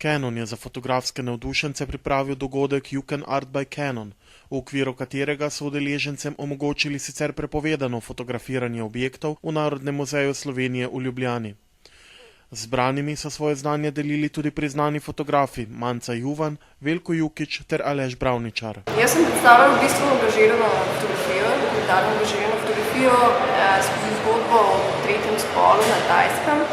Canon je za fotografske navdušence pripravil dogodek You Can Art by Canon, v okviru katerega so udeležencem omogočili sicer prepovedano fotografiranje objektov v Narodnem muzeju Slovenije v Ljubljani. Z zbranimi so svoje znanje delili tudi priznani fotografi Manca Juvan, Veljko Jukić ter Aleš Bravničar. Jaz sem predstavljal v bistvu angažirano fotografijo, dokumentarno angažirano fotografijo skozi zgodbo o tretjem spolu na Tajskem.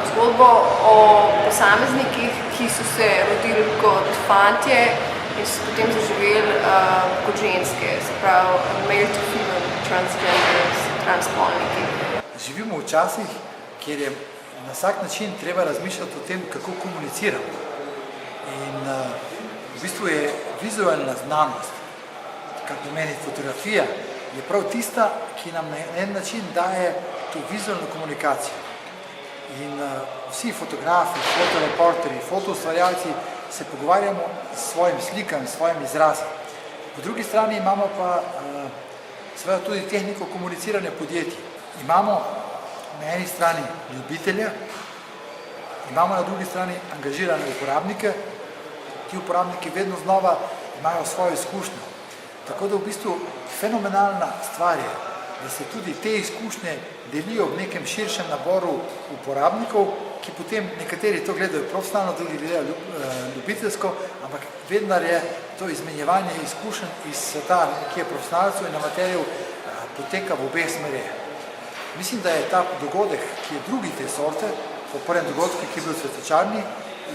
Zgodbo o posameznikih, ki so se rodili kot fantje in so potem zaživeli kot ženske, se pravi male to female transgenders, transspolniki. Živimo v časih, kjer je na vsak način treba razmišljati o tem, kako komuniciramo. In v bistvu je vizualna znanost, kar pomeni fotografija, je prav tista, ki nam na en način daje to vizualno komunikacijo. In vsi fotografi, fotoreporterji, fotoustvarjalci se pogovarjamo s svojim slikam, s svojim izrazom. Po drugi strani imamo pa seveda tudi tehniko komuniciranja podjetij. Imamo na eni strani ljubitelja, imamo na drugi strani angažirane uporabnike. Ti uporabniki vedno znova imajo svojo izkušnjo. Tako da v bistvu fenomenalna stvar je, da se tudi te izkušnje delijo v nekem širšem naboru uporabnikov, ki potem nekateri to gledajo profesionalno, drugi gledajo ljubiteljsko, ampak vedno je to izmenjevanje izkušenj iz sveta, ki je profesionalcev in amaterjev, poteka v obeh smereh. Mislim, da je ta dogodek, ki je drugi te sorte, po prvem dogodku, ki je bil v Cvetličarni,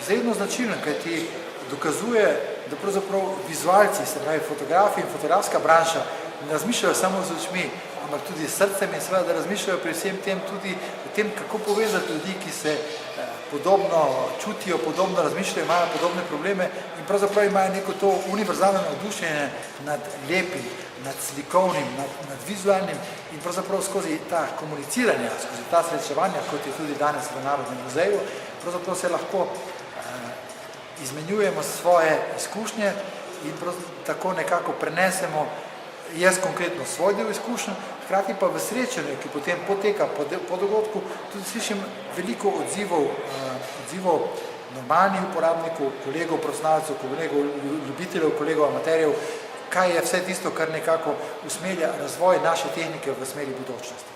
izredno značilen, kajti dokazuje, da pravzaprav vizualci, se pravi fotografi in fotografska branša, ne razmišljajo samo z očmi, ampak tudi s srcem in seveda, da razmišljajo pri vsem tem tudi o tem, kako povezati ljudi, ki se podobno čutijo, podobno razmišljajo, imajo podobne probleme in pravzaprav imajo neko to univerzalno navdušenje nad lepim, nad slikovnim, nad vizualnim in pravzaprav skozi ta komuniciranja, skozi ta srečevanja, kot je tudi danes v Narodnem muzeju, pravzaprav se lahko izmenjujemo svoje izkušnje in tako nekako prenesemo jaz konkretno svoj del izkušenj, hkrati pa v srečanju, ki potem poteka po dogodku, tudi slišim veliko odzivov normalnih uporabnikov, kolegov, profesionalcev, kolegov, ljubiteljev, kolegov, amaterjev, kaj je vse tisto, kar nekako usmerja razvoj naše tehnike v smeri budućnosti.